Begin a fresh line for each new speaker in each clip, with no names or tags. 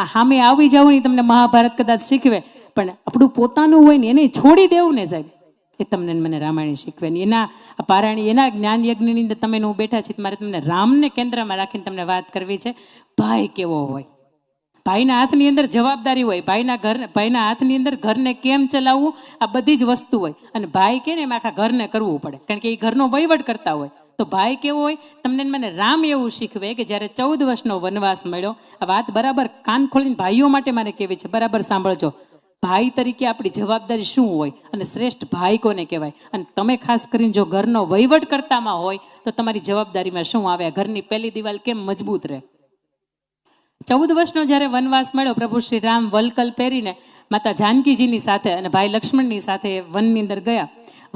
આ સામે આવી જવું ને તમને મહાભારત કદાચ શીખવે, પણ આપણું પોતાનું હોય ને એને છોડી દેવું ને સાહેબ, એ તમને મને રામાયણ શીખવે ને એના પારાયણ એના જ્ઞાન યજ્ઞની અંદર તમે હું બેઠા છીએ. મારે તમને રામને કેન્દ્રમાં રાખીને તમને વાત કરવી છે. ભાઈ કેવો હોય, ભાઈના હાથની અંદર જવાબદારી હોય, ભાઈના હાથની અંદર ઘરને કેમ ચલાવવું આ બધી જ વસ્તુ હોય. અને ભાઈ કે ને એમ આખા ઘરને કરવું પડે, કારણ કે એ ઘરનો વહીવટ કરતા હોય. તો ભાઈ કેવો હોય, તમને મને રામ એવું શીખવે કે જ્યારે 14 વર્ષનો વનવાસ મળ્યો. આ વાત બરાબર કાન ખોલીને ભાઈઓ માટે મારે કેવી છે, બરાબર સાંભળજો. ભાઈ તરીકે આપણી જવાબદારી શું હોય અને શ્રેષ્ઠ ભાઈ કોને કહેવાય, અને તમે ખાસ કરીને જો ઘરનો વહીવટ કરતામાં હોય તો તમારી જવાબદારીમાં શું આવે, ઘરની પહેલી દિવાલ કેમ મજબૂત રહે. 14 વર્ષનો જ્યારે વનવાસ મળ્યો, પ્રભુ શ્રી રામ વલકલ પહેરીને માતા જાનકીજીની સાથે અને ભાઈ લક્ષ્મણની સાથે વનની અંદર ગયા.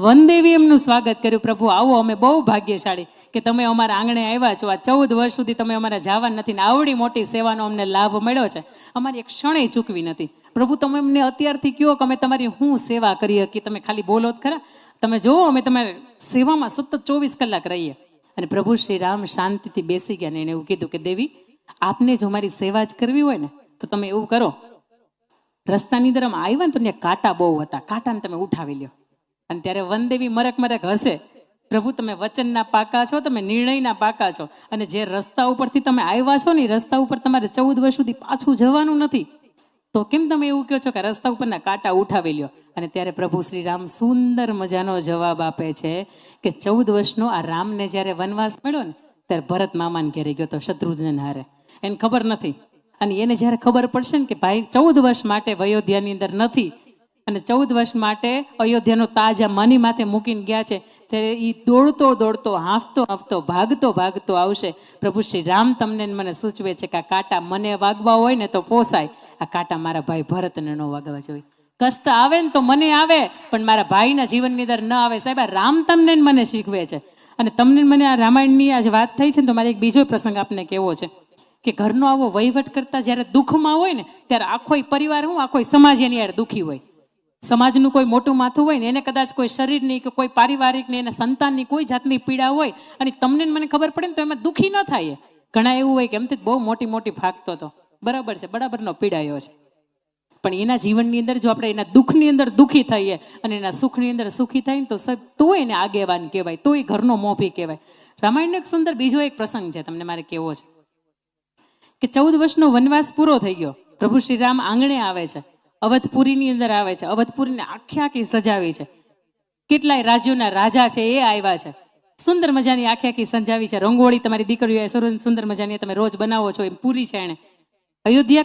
વનદેવી એમનું સ્વાગત કર્યું. પ્રભુ આવો, અમે બહુ ભાગ્યશાળી કે તમે અમારા આંગણે આવ્યા છો. આ 14 વર્ષ સુધી તમે અમારા જવા નથી ને આવડી મોટી સેવાનો અમને લાભ મળ્યો છે, અમારી એક ક્ષણે ચૂકવી નથી. પ્રભુ તમે અમને અત્યારથી કહો કે અમે તમારી શું સેવા કરી શકીએ, તમે ખાલી બોલો જ ખરા. તમે જુઓ અમે તમારી સેવામાં સતત 24 કલાક રહીએ. અને પ્રભુ શ્રી રામ શાંતિથી બેસી ગયા ને એને એવું કીધું કે દેવી, આપને જો મારી સેવા જ કરવી હોય ને તો તમે એવું કરો, રસ્તાની અંદર અમે આવ્યા ને તો ત્યાં કાંટા બહુ હતા, કાંટાને તમે ઉઠાવી લ્યો. અને ત્યારે વનદેવી મરક મરક હશે. પ્રભુ તમે વચનના પાકા છો, તમે નિર્ણયના પાકા છો, અને જે રસ્તા ઉપરથી તમે આવ્યા છો ને રસ્તા ઉપર તમારે 14 વર્ષ સુધી પાછું જવાનું નથી, તો કેમ તમે એવું કહો છો કે રસ્તા ઉપરના કાંટા ઉઠાવી લ્યો. અને ત્યારે પ્રભુ શ્રી રામ સુંદર મજાનો જવાબ આપે છે કે 14 વર્ષનો આ રામને જ્યારે વનવાસ મળ્યો ને ત્યારે ભરત મામાને ઘેરે ગયો તો શત્રુઘ્ન હારે, એને ખબર નથી. અને એને જ્યારે ખબર પડશે ને કે ભાઈ 14 વર્ષ માટે અયોધ્યાની અંદર નથી અને 14 વર્ષ માટે અયોધ્યાનો તાજ આ માની માથે મૂકીને ગયા છે, ત્યારે એ દોડતો દોડતો હાંફતો હાંફતો ભાગતો ભાગતો આવશે. પ્રભુ શ્રી રામ તમને મને સૂચવે છે કે આ કાંટા મને વાગવા હોય ને તો પોસાય, આ કાંટા મારા ભાઈ ભરતને ન વાગવા જોઈએ. કષ્ટ આવે ને તો મને આવે, પણ મારા ભાઈના જીવનની અંદર ન આવે. સાહેબ આ રામ તમને મને શીખવે છે. અને તમને મને આ રામાયણની આજે વાત થઈ છે ને તો મારે એક બીજો પ્રસંગ આપને કહેવો છે કે ઘરનો આવો વહીવટ કરતા જ્યારે દુઃખમાં હોય ને ત્યારે આખો પરિવાર આખો સમાજ એની યાર દુઃખી હોય. સમાજનું કોઈ મોટું માથું હોય ને એને કદાચ કોઈ શરીરની કે કોઈ પારિવારિકની એને સંતાનની કોઈ જાતની પીડા હોય અને તમને મને ખબર પડે ને તો એમાં દુઃખી ન થાય. ઘણા એવું હોય કે એમથી બહુ મોટી મોટી ભાગતો હતો, બરાબર છે, બરાબરનો પીડાયો છે, પણ એના જીવનની અંદર જો આપણે એના દુઃખની અંદર દુઃખી થઈએ અને એના સુખની અંદર સુખી થાય ને તો એને આગેવાન કહેવાય, તો એ ઘરનો મોભી કહેવાય. રામાયણનો એક સુંદર બીજો એક પ્રસંગ છે તમને મારે કહેવો છે કે 14 વર્ષનો વનવાસ પૂરો થઈ ગયો. પ્રભુ શ્રી રામ આંગણે આવે છે, અવધપુરીની અંદર આવે છે. અવધપુરીને આખી સજાવી છે, કેટલાય રાજ્યોના રાજા છે એ આવ્યા છે, સુંદર મજાની આખી સજાવી છે. રંગોળી તમારી દીકરીઓ સુંદર મજાની તમે રોજ બનાવો છો એમ પૂરી છે એને. અયોધ્યા